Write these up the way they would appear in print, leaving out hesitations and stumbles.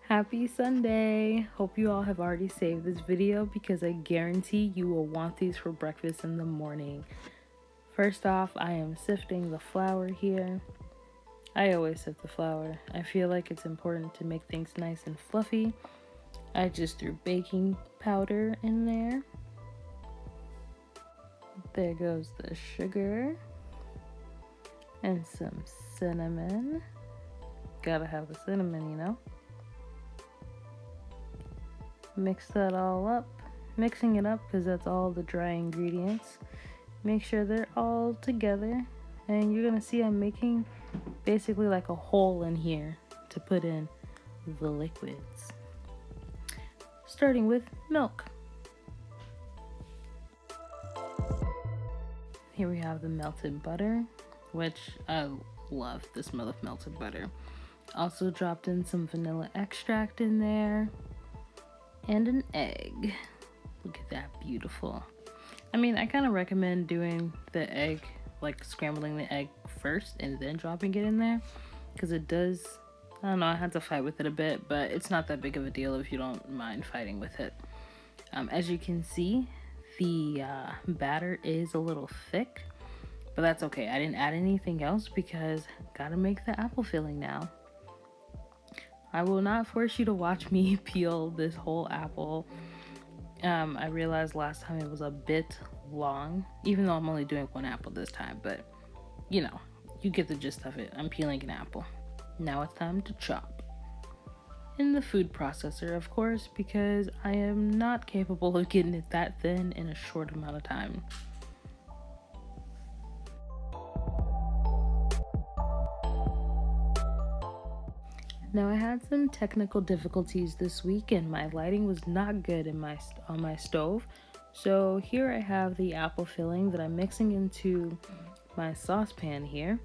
Happy Sunday! Hope you all have already saved this video because I guarantee you will want these for breakfast in the morning. First off, I am sifting the flour here. I always sift the flour. I feel like it's important to make things nice and fluffy. I just threw baking powder in there. There goes the sugar and some cinnamon. Gotta have the cinnamon, you know. Mix that all up, mixing it up because that's all the dry ingredients. Make sure they're all together, and you're gonna see I'm making basically like a hole in here to put in the liquids, starting with milk. Here we have the melted butter, which I love the smell of melted butter. Also dropped in some vanilla extract in there and an egg. Look at that, beautiful. I mean, I kind of recommend doing the egg, like scrambling the egg first and then dropping it in there, because it does, I don't know, I had to fight with it a bit, but it's not that big of a deal if you don't mind fighting with it. As you can see, the batter is a little thick, but that's okay. I didn't add anything else because gotta make the apple filling now. I will not force you to watch me peel this whole apple. I realized last time it was a bit long, even though I'm only doing one apple this time, but you know, you get the gist of it. I'm peeling an apple. Now it's time to chop. In the food processor, of course, because I am not capable of getting it that thin in a short amount of time. Now I had some technical difficulties this week and my lighting was not good on my stove. So here I have the apple filling that I'm mixing into my saucepan here,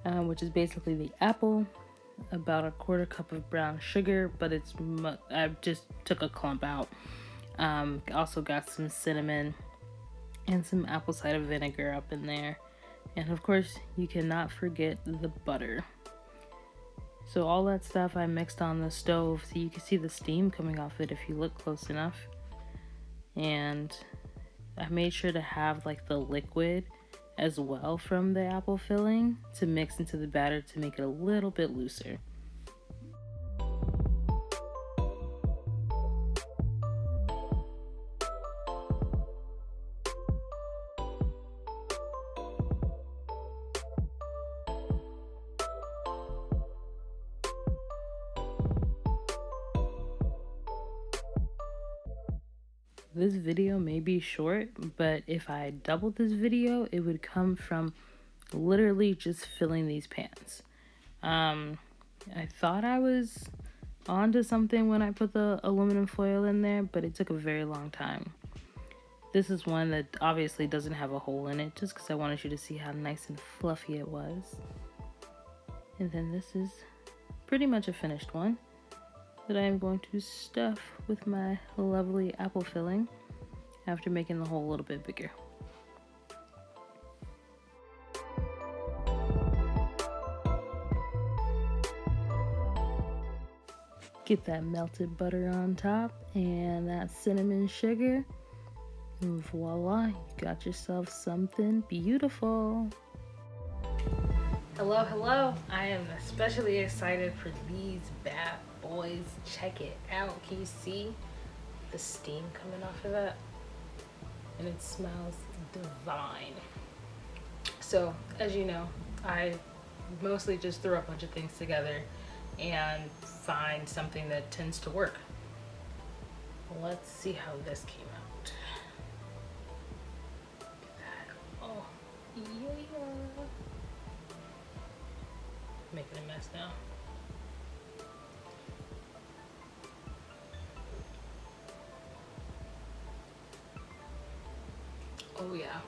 which is basically the apple, about a quarter cup of brown sugar, but I just took a clump out. Also got some cinnamon and some apple cider vinegar up in there. And of course, you cannot forget the butter. So all that stuff I mixed on the stove, so you can see the steam coming off it if you look close enough. And I made sure to have like the liquid as well from the apple filling to mix into the batter to make it a little bit looser. This video may be short, but if I doubled this video, it would come from literally just filling these pans. I thought I was onto something when I put the aluminum foil in there, but it took a very long time. This is one that obviously doesn't have a hole in it, just because I wanted you to see how nice and fluffy it was. And then this is pretty much a finished one that I am going to stuff with my lovely apple filling after making the hole a little bit bigger. Get that melted butter on top and that cinnamon sugar, and voila, you got yourself something beautiful. Hello, I am especially excited for these bad boys. Check it out. Can you see the steam coming off of that? And it smells divine. So as you know, I mostly just throw a bunch of things together and find something that tends to work. Let's see how this came out. Look at that. Oh yeah. Making a mess now. Oh yeah.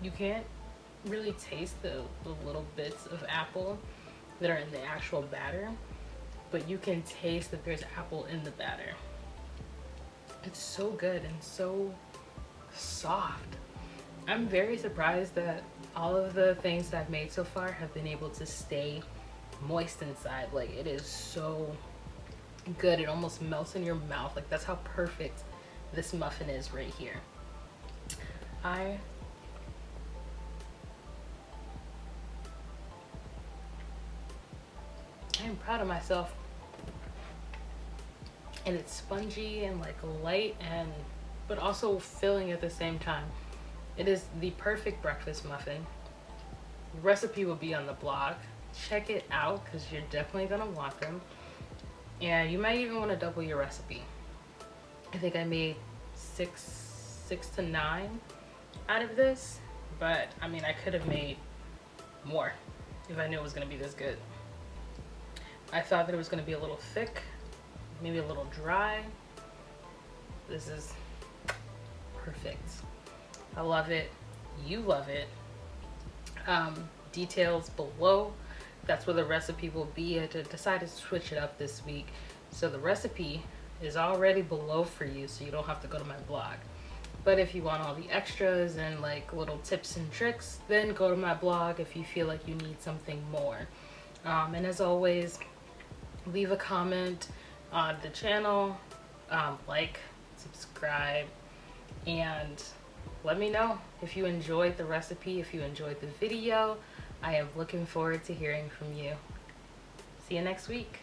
You can't really taste the little bits of apple that are in the actual batter, but you can taste that there's apple in the batter. It's so good and so soft. I'm very surprised that all of the things that I've made so far have been able to stay moist inside. Like, it is so good. It almost melts in your mouth. Like, that's how perfect this muffin is right here. I am proud of myself. And it's spongy and like light, and but also filling at the same time. It is the perfect breakfast muffin. The recipe will be on the blog. Check it out because you're definitely gonna want them. And you might even want to double your recipe. I think I made six to nine out of this, but I mean, I could have made more if I knew it was gonna be this good. I thought that it was gonna be a little thick, maybe a little dry. This is perfect. I love it. You love it. Details below. That's where the recipe will be. I decided to switch it up this week. So the recipe is already below for you, so you don't have to go to my blog. But if you want all the extras and like little tips and tricks, then go to my blog if you feel like you need something more. And as always, leave a comment on the channel, like, subscribe, and let me know if you enjoyed the recipe, if you enjoyed the video. I am looking forward to hearing from you. See you next week.